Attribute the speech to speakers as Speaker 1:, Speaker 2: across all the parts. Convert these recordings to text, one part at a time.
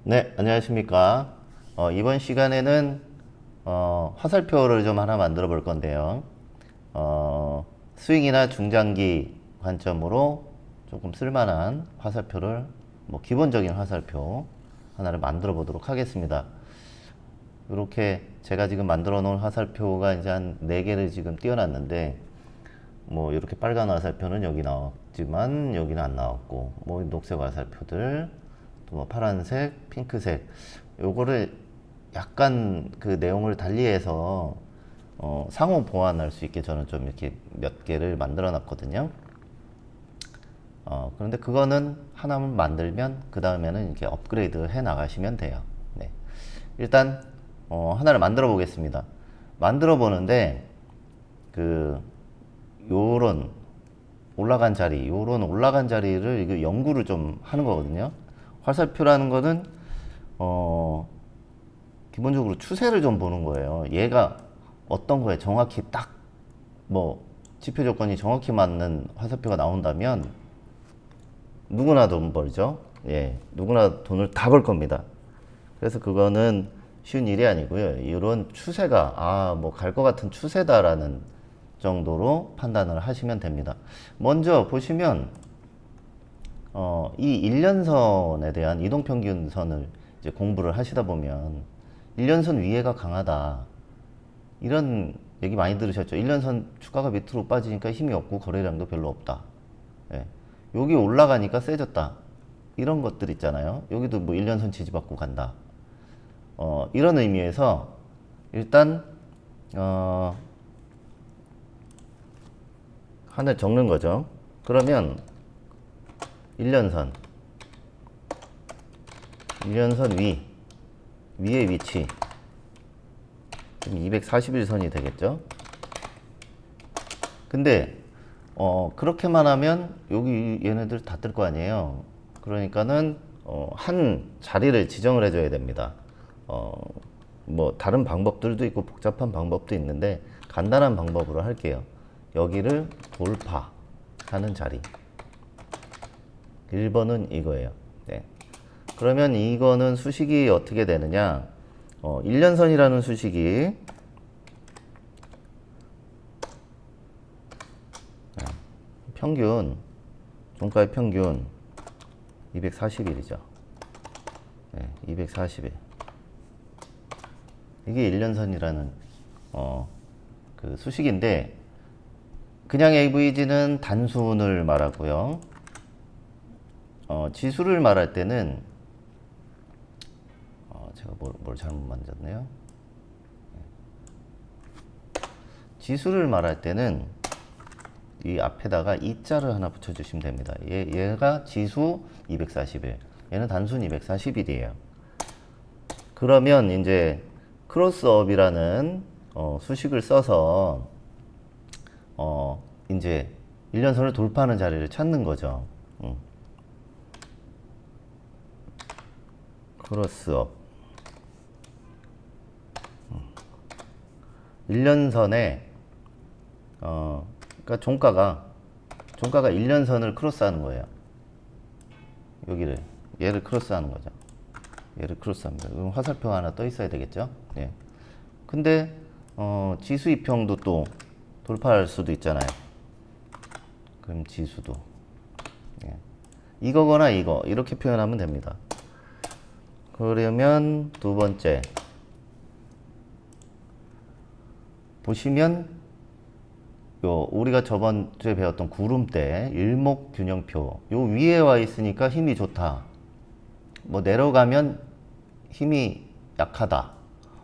Speaker 1: 네, 안녕하십니까. 이번 시간에는 화살표를 좀 하나 만들어 볼 건데요. 스윙이나 중장기 관점으로 조금 쓸만한 화살표를, 기본적인 화살표 하나를 만들어 보도록 하겠습니다. 이렇게 제가 지금 만들어 놓은 화살표가 이제 한 4개를 지금 띄워놨는데, 이렇게 빨간 화살표는 여기 나왔지만 여기는 안 나왔고, 녹색 화살표들, 또 파란색, 핑크색, 요거를 약간 그 내용을 달리해서 상호 보완할 수 있게 저는 좀 이렇게 몇 개를 만들어 놨거든요. 그런데 그거는 하나만 만들면 그 다음에는 이렇게 업그레이드 해 나가시면 돼요. 네. 일단 하나를 만들어 보겠습니다. 만들어 보는데 그 요런 요런 올라간 자리를 이거 연구를 좀 하는 거거든요. 화살표라는 거는 기본적으로 추세를 좀 보는 거예요. 얘가 어떤 거에 정확히 딱 지표 조건이 정확히 맞는 화살표가 나온다면 누구나 돈 벌죠. 예, 누구나 돈을 다 벌 겁니다. 그래서 그거는 쉬운 일이 아니고요. 이런 추세가 갈 것 같은 추세다라는 정도로 판단을 하시면 됩니다. 먼저 보시면 이 1년선에 대한 이동평균선을 이제 공부를 하시다 보면 1년선 위에가 강하다 이런 얘기 많이 들으셨죠. 1년선 주가가 밑으로 빠지니까 힘이 없고 거래량도 별로 없다. 예. 여기 올라가니까 세졌다. 이런 것들 있잖아요. 여기도 1년선 지지받고 간다. 이런 의미에서 일단 하나 적는 거죠. 그러면 1년선 위의 위치 241선이 되겠죠. 근데 그렇게만 하면 여기 얘네들 다 뜰 거 아니에요. 그러니까는 한 자리를 지정을 해줘야 됩니다. 다른 방법들도 있고 복잡한 방법도 있는데 간단한 방법으로 할게요. 여기를 돌파하는 자리 1번은 이거예요. 네. 그러면 이거는 수식이 어떻게 되느냐, 1년선이라는 수식이 평균, 종가의 평균 240일이죠. 네, 240일. 이게 1년선이라는 그 수식인데, 그냥 AVG는 단순을 말하고요. 지수를 말할 때는 제가 뭘 잘못 만졌네요. 지수를 말할 때는 이 앞에다가 이자를 하나 붙여주시면 됩니다. 얘가 지수 240일, 얘는 단순 240일이에요. 그러면 이제 크로스업이라는 수식을 써서 이제 1년선을 돌파하는 자리를 찾는 거죠. 크로스업 1년선에 그러니까 종가가 1년선을 크로스하는 거예요. 얘를 크로스하는 거죠. 얘를 크로스합니다. 그럼 화살표가 하나 떠 있어야 되겠죠. 예. 근데 지수 이평도 또 돌파할 수도 있잖아요. 그럼 지수도 이거거나 이거 이렇게 표현하면 됩니다. 그러면 두 번째 보시면 우리가 저번 주에 배웠던 구름대 일목균형표 요 위에 와 있으니까 힘이 좋다. 내려가면 힘이 약하다.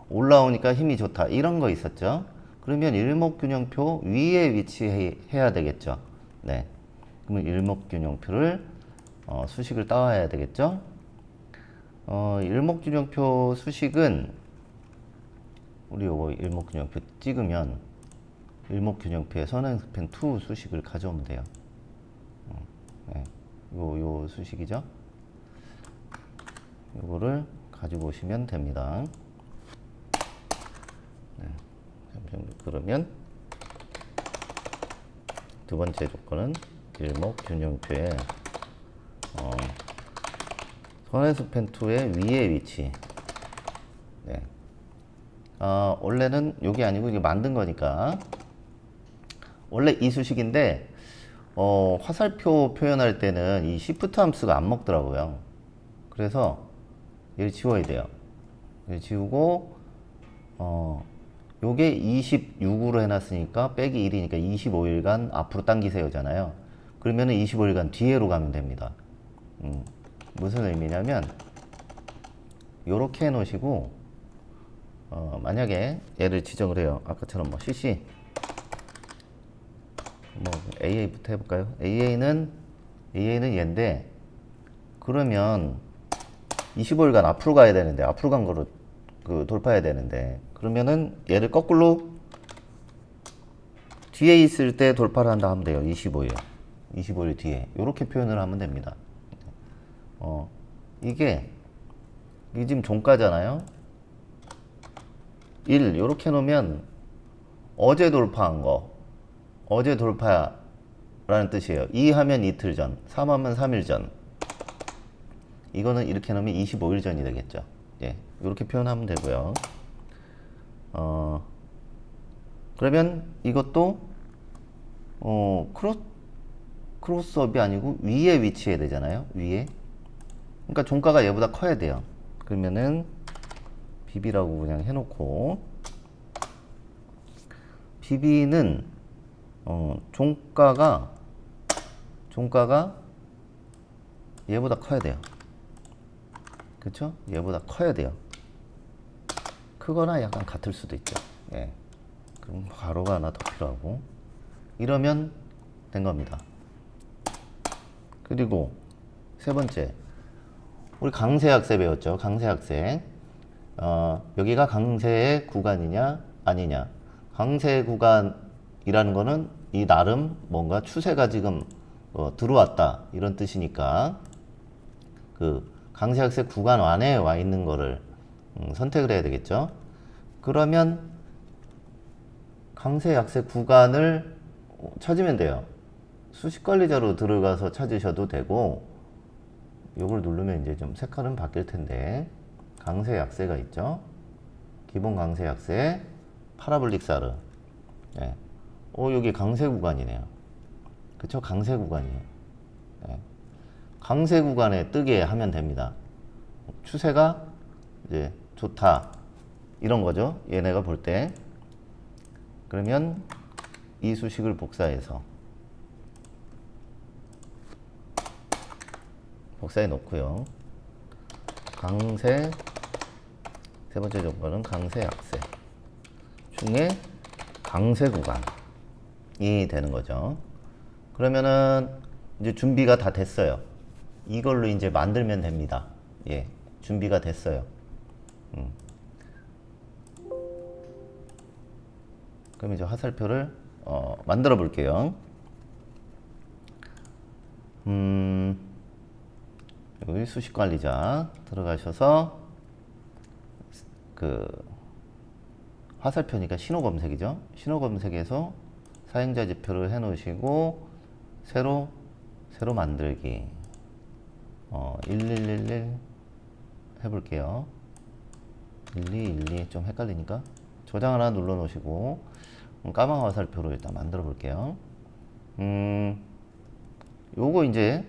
Speaker 1: 올라오니까 힘이 좋다. 이런 거 있었죠. 그러면 일목균형표 위에 위치해야 되겠죠. 네. 그러면 일목균형표를 수식을 따와야 되겠죠. 일목균형표 수식은 우리 요거 일목균형표 찍으면 일목균형표에 선행스팬 2 수식을 가져오면 돼요. 네. 요 수식이죠. 요거를 가지고 오시면 됩니다. 네. 그러면 두 번째 조건은 일목균형표에 선에서 펜2의 위의 위치. 네. 원래는 이게 아니고 이게 만든 거니까. 원래 이 수식인데, 화살표 표현할 때는 이 시프트 함수가 안 먹더라고요. 그래서 얘를 지워야 돼요. 얘를 지우고, 요게 26으로 해놨으니까 빼기 1이니까 25일간 앞으로 당기세요잖아요. 그러면은 25일간 뒤로 가면 됩니다. 무슨 의미냐면 요렇게 해놓으시고 만약에 얘를 지정을 해요. 아까처럼 뭐 cc 뭐 AA부터 해볼까요? AA는 얘인데 그러면 25일간 앞으로 가야 되는데 앞으로 간 거로 돌파해야 되는데 그러면은 얘를 거꾸로 뒤에 있을 때 돌파를 한다 하면 돼요. 25일 뒤에 이렇게 표현을 하면 됩니다. 이게 지금 종가잖아요. 1 이렇게 해놓으면 어제 돌파한 거 어제 돌파라는 뜻이에요. 2 하면 이틀 전, 3 하면 3일 전. 이거는 이렇게 해놓으면 25일 전이 되겠죠. 예, 이렇게 표현하면 되고요. 그러면 이것도 크로스업이 아니고 위에 위치해야 되잖아요. 위에. 그러니까 종가가 얘보다 커야 돼요. 그러면은 BB라고 그냥 해놓고 BB는 종가가 얘보다 커야 돼요. 그쵸? 얘보다 커야 돼요. 크거나 약간 같을 수도 있죠. 예. 그럼 가로가 하나 더 필요하고 이러면 된 겁니다. 그리고 세 번째 우리 강세약세 배웠죠. 강세약세. 여기가 강세의 구간이냐 아니냐. 강세 구간이라는 거는 이 나름 뭔가 추세가 지금 들어왔다 이런 뜻이니까 그 강세약세 구간 안에 와 있는 거를 선택을 해야 되겠죠. 그러면 강세약세 구간을 찾으면 돼요. 수식관리자로 들어가서 찾으셔도 되고 요걸 누르면 이제 좀 색깔은 바뀔 텐데 강세약세가 있죠. 기본 강세약세 파라볼릭 사르. 예. 여기 강세 구간이네요. 그쵸? 강세 구간이에요. 예. 강세 구간에 뜨게 하면 됩니다. 추세가 이제 좋다 이런 거죠. 얘네가 볼 때. 그러면 이 수식을 복사해 놓고요. 강세 세 번째 조건은 강세 약세 중에 강세 구간이 되는 거죠. 그러면은 이제 준비가 다 됐어요. 이걸로 이제 만들면 됩니다. 예, 준비가 됐어요. 그럼 이제 화살표를 만들어 볼게요. 여기 수식관리자 들어가셔서 그 화살표니까 신호 검색이죠. 신호 검색에서 사용자 지표를 해 놓으시고 새로 만들기 1111 해볼게요. 1212 좀 헷갈리니까 저장 하나 눌러 놓으시고 까만 화살표로 일단 만들어 볼게요. 요거 이제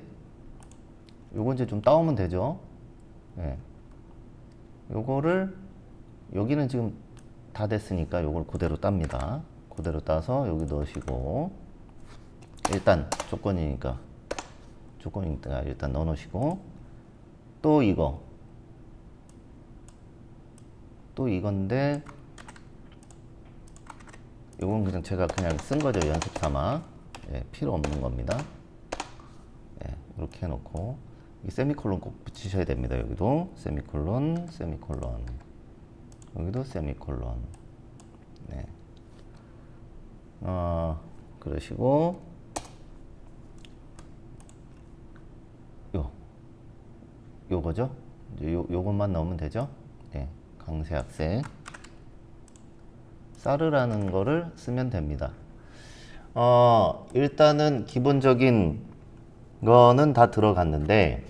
Speaker 1: 좀 따오면 되죠. 예. 요거를 여기는 지금 다 됐으니까 요걸 그대로 땁니다. 그대로 따서 여기 넣으시고 일단 조건이니까 일단 넣어 놓으시고 또 이건데 요건 그냥 제가 그냥 쓴 거죠. 연습 삼아. 예, 필요 없는 겁니다. 예, 이렇게 해놓고 이 세미콜론 꼭 붙이셔야 됩니다. 여기도 세미콜론 여기도 세미콜론. 네. 그러시고 요거죠. 이제 요것만 넣으면 되죠. 네. 강세약세 사르라는 거를 쓰면 됩니다. 일단은 기본적인 거는 다 들어갔는데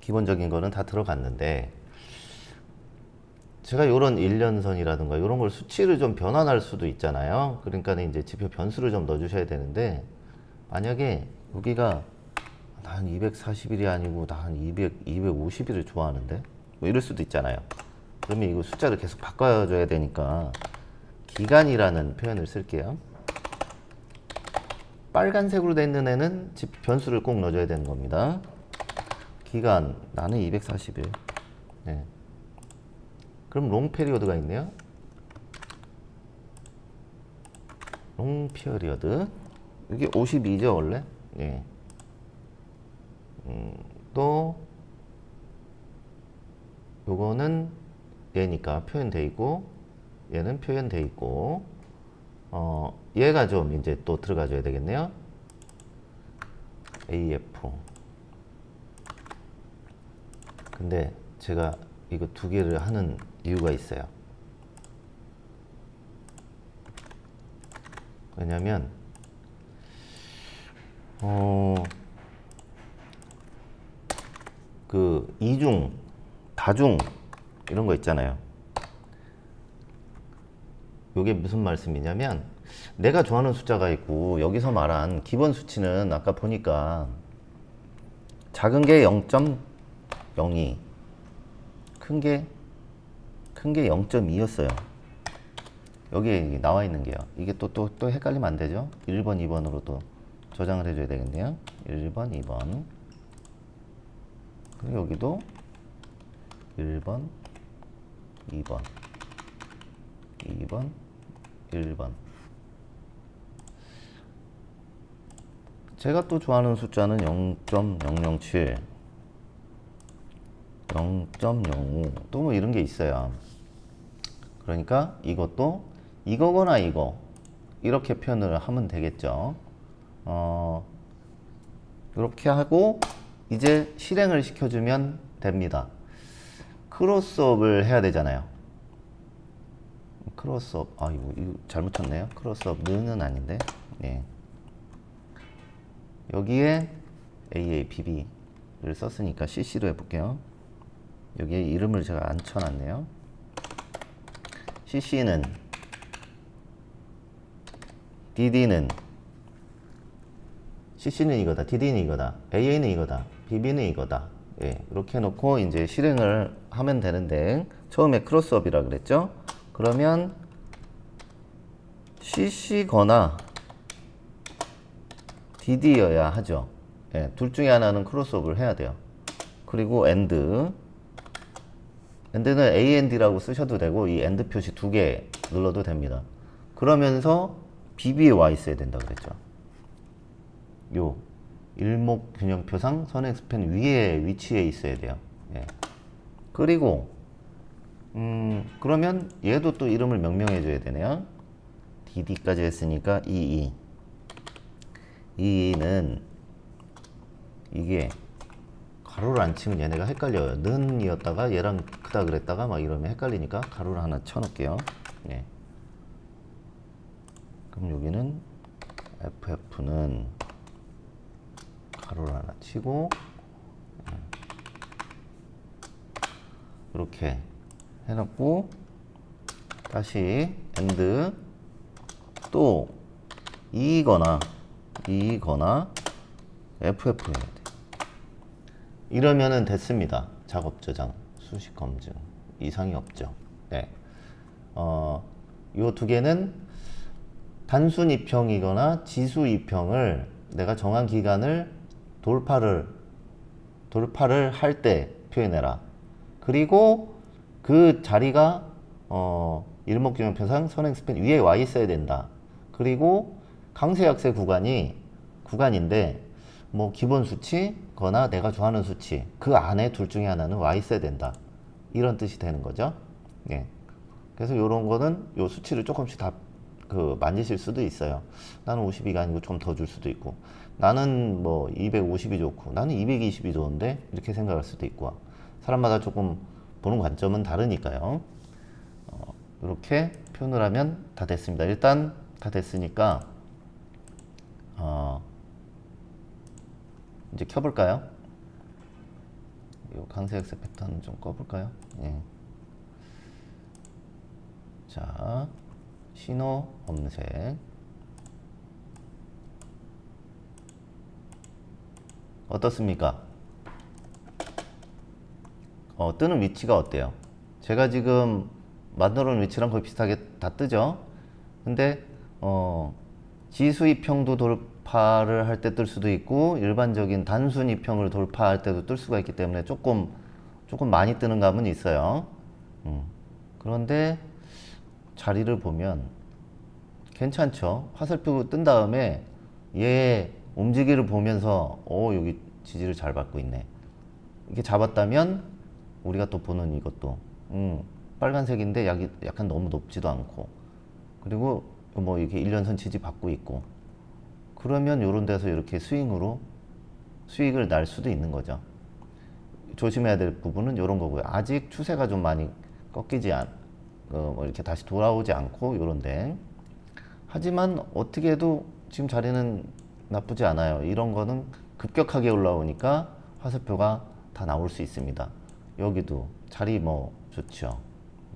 Speaker 1: 기본적인 거는 다 들어갔는데, 제가 이런 일련선이라든가 이런 걸 수치를 좀 변환할 수도 있잖아요. 그러니까 이제 지표 변수를 좀 넣어주셔야 되는데, 만약에 여기가 난 240일이 아니고 난 250일을 좋아하는데 뭐 이럴 수도 있잖아요. 그러면 이거 숫자를 계속 바꿔줘야 되니까 기간이라는 표현을 쓸게요. 빨간색으로 돼 있는 애는 변수를 꼭 넣어줘야 되는 겁니다. 기간 나는 240일. 네. 그럼 롱 페리어드가 있네요. 롱 피어리어드 이게 52죠 원래. 예. 또 요거는 얘니까 표현돼 있고 얘는 표현돼 있고 얘가 좀 이제 또 들어가 줘야 되겠네요. AF. 근데 제가 이거 두 개를 하는 이유가 있어요. 왜냐면 그 이중, 다중 이런 거 있잖아요. 요게 무슨 말씀이냐면 내가 좋아하는 숫자가 있고 여기서 말한 기본 수치는 아까 보니까 작은 게 0.02, 큰 게 0.2였어요. 여기에 나와 있는 게요. 이게 또 헷갈리면 안 되죠. 1번, 2번으로 또 저장을 해줘야 되겠네요. 1번, 2번. 그리고 여기도 1번, 2번, 2번, 1번. 제가 또 좋아하는 숫자는 0.007, 0.05, 또 뭐 이런 게 있어요. 그러니까 이것도 이거거나 이거 이렇게 표현을 하면 되겠죠. 이렇게 하고 이제 실행을 시켜주면 됩니다. 크로스업을 해야 되잖아요. 크로스업, 이거 잘못 쳤네요. 크로스업는 아닌데. 네. 여기에 AABB를 썼으니까 CC로 해볼게요. 여기에 이름을 제가 안 쳐놨네요. CC는 CC는 이거다, DD는 이거다, AA는 이거다, BB는 이거다. 예, 이렇게 해놓고 이제 실행을 하면 되는데 처음에 크로스업이라 그랬죠? 그러면 CC거나 DD여야 하죠. 예, 둘 중에 하나는 크로스업을 해야 돼요. 그리고 AND는 AND라고 쓰셔도 되고 이 AND 표시 두 개 눌러도 됩니다. 그러면서 BB에 와 있어야 된다 그랬죠. 요 일목균형표상 선행스팬 위에 위치해 있어야 돼요. 예. 그리고 그러면 얘도 또 이름을 명명해 줘야 되네요. DD까지 했으니까 EE는 이게 가로를 안 치면 얘네가 헷갈려요. 는이었다가 얘랑 크다 그랬다가 막 이러면 헷갈리니까 가로를 하나 쳐놓을게요. 예. 그럼 여기는 FF는 가로를 하나 치고 이렇게 해놓고 다시 AND 또 이거나 FF 해야 돼. 이러면은 됐습니다. 작업 저장, 수식 검증 이상이 없죠. 네. 요 두 개는 단순 입형이거나 지수 입형을 내가 정한 기간을 돌파를 할 때 표현해라. 그리고 그 자리가 일목균형표상 선행스팬 위에 와 있어야 된다. 그리고 강세 약세 구간인데 뭐 기본 수치거나 내가 좋아하는 수치 그 안에 둘 중에 하나는 와 있어야 된다. 이런 뜻이 되는 거죠. 예. 그래서 이런 거는 요 수치를 조금씩 다 만지실 수도 있어요. 나는 52가 아니고 좀 더 줄 수도 있고, 나는 뭐 250이 좋고, 나는 220이 좋은데 이렇게 생각할 수도 있고, 사람마다 조금 보는 관점은 다르니까요. 이렇게 표현을 하면 다 됐습니다. 일단 다 됐으니까 이제 켜볼까요? 요 강세엑스 패턴 좀 꺼볼까요? 예. 자, 신호 검색. 어떻습니까? 뜨는 위치가 어때요? 제가 지금 만들어 놓은 위치랑 거의 비슷하게 다 뜨죠? 근데 지수 이평도 돌파를 할 때 뜰 수도 있고 일반적인 단순 이평을 돌파할 때도 뜰 수가 있기 때문에 조금 많이 뜨는 감은 있어요. 그런데 자리를 보면 괜찮죠? 화살표 뜬 다음에 얘 움직이를 보면서 여기 지지를 잘 받고 있네. 이렇게 잡았다면 우리가 또 보는 이것도 빨간색인데 약간 너무 높지도 않고, 그리고 뭐 이렇게 1년선 지지 받고 있고, 그러면 요런 데서 이렇게 스윙으로 수익을 날 수도 있는 거죠. 조심해야 될 부분은 이런 거고요. 아직 추세가 좀 많이 꺾이지 뭐 이렇게 다시 돌아오지 않고 요런데, 하지만 어떻게 해도 지금 자리는 나쁘지 않아요. 이런 거는 급격하게 올라오니까 화살표가 다 나올 수 있습니다. 여기도 자리 뭐 좋죠.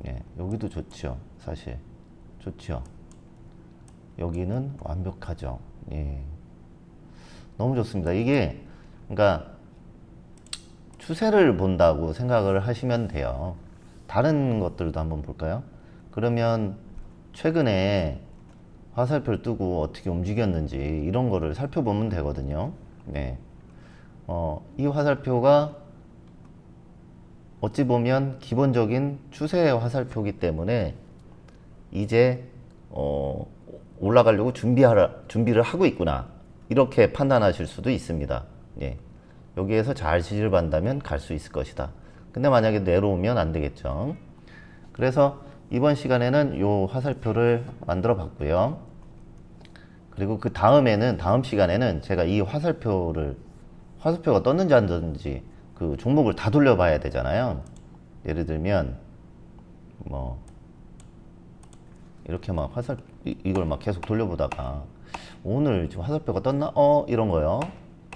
Speaker 1: 예, 여기도 좋죠. 사실 좋죠. 여기는 완벽하죠. 예, 너무 좋습니다. 이게 그러니까 추세를 본다고 생각을 하시면 돼요. 다른 것들도 한번 볼까요? 그러면 최근에 화살표를 뜨고 어떻게 움직였는지 이런 거를 살펴보면 되거든요. 네. 이 화살표가 어찌 보면 기본적인 추세의 화살표이기 때문에 이제 올라가려고 준비를 하고 있구나, 이렇게 판단하실 수도 있습니다. 예. 여기에서 잘 지지를 받는다면 갈 수 있을 것이다. 근데 만약에 내려오면 안 되겠죠. 그래서 이번 시간에는 이 화살표를 만들어 봤고요. 그리고 그 다음 시간에는 제가 이 화살표가 떴는지 안 떴는지 그 종목을 다 돌려봐야 되잖아요. 예를 들면 뭐 이렇게 막 이걸 막 계속 돌려보다가 오늘 지금 화살표가 떴나? 이런 거요.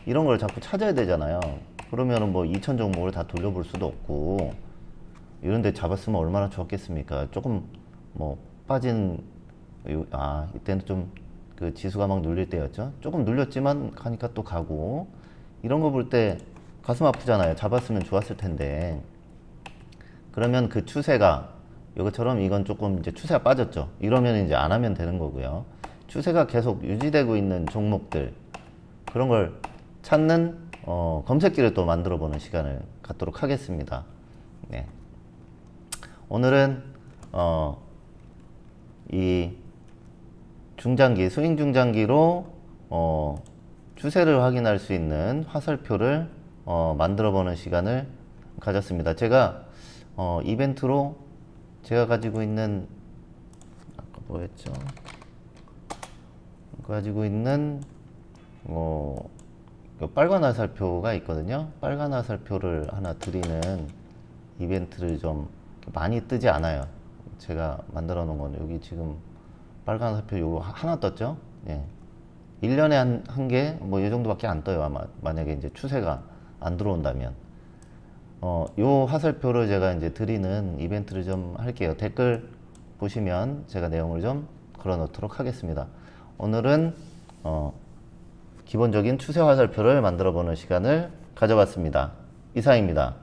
Speaker 1: 이런 걸 자꾸 찾아야 되잖아요. 그러면은 뭐 2천 종목을 다 돌려볼 수도 없고, 이런 데 잡았으면 얼마나 좋았겠습니까? 조금 뭐 빠진, 이때는 좀 그 지수가 막 눌릴 때였죠. 조금 눌렸지만 가니까 또 가고, 이런 거 볼 때 가슴 아프잖아요. 잡았으면 좋았을 텐데. 그러면 그 추세가 이것처럼 이건 조금 이제 추세가 빠졌죠. 이러면 이제 안 하면 되는 거고요. 추세가 계속 유지되고 있는 종목들, 그런 걸 찾는 검색기를 또 만들어 보는 시간을 갖도록 하겠습니다. 네. 오늘은 이 중장기, 스윙 중장기로 추세를 확인할 수 있는 화살표를 만들어 보는 시간을 가졌습니다. 제가 이벤트로 제가 가지고 있는, 아까 뭐였죠? 가지고 있는 빨간 화살표가 있거든요. 빨간 화살표를 하나 드리는 이벤트를 좀 많이 뜨지 않아요. 제가 만들어 놓은 건 여기 지금 빨간 화살표 요거 하나 떴죠. 예. 1년에 한 개, 뭐 이 정도밖에 안 떠요. 아마 만약에 이제 추세가 안 들어온다면. 요 화살표를 제가 이제 드리는 이벤트를 좀 할게요. 댓글 보시면 제가 내용을 좀 걸어 놓도록 하겠습니다. 오늘은 기본적인 추세 화살표를 만들어 보는 시간을 가져봤습니다. 이상입니다.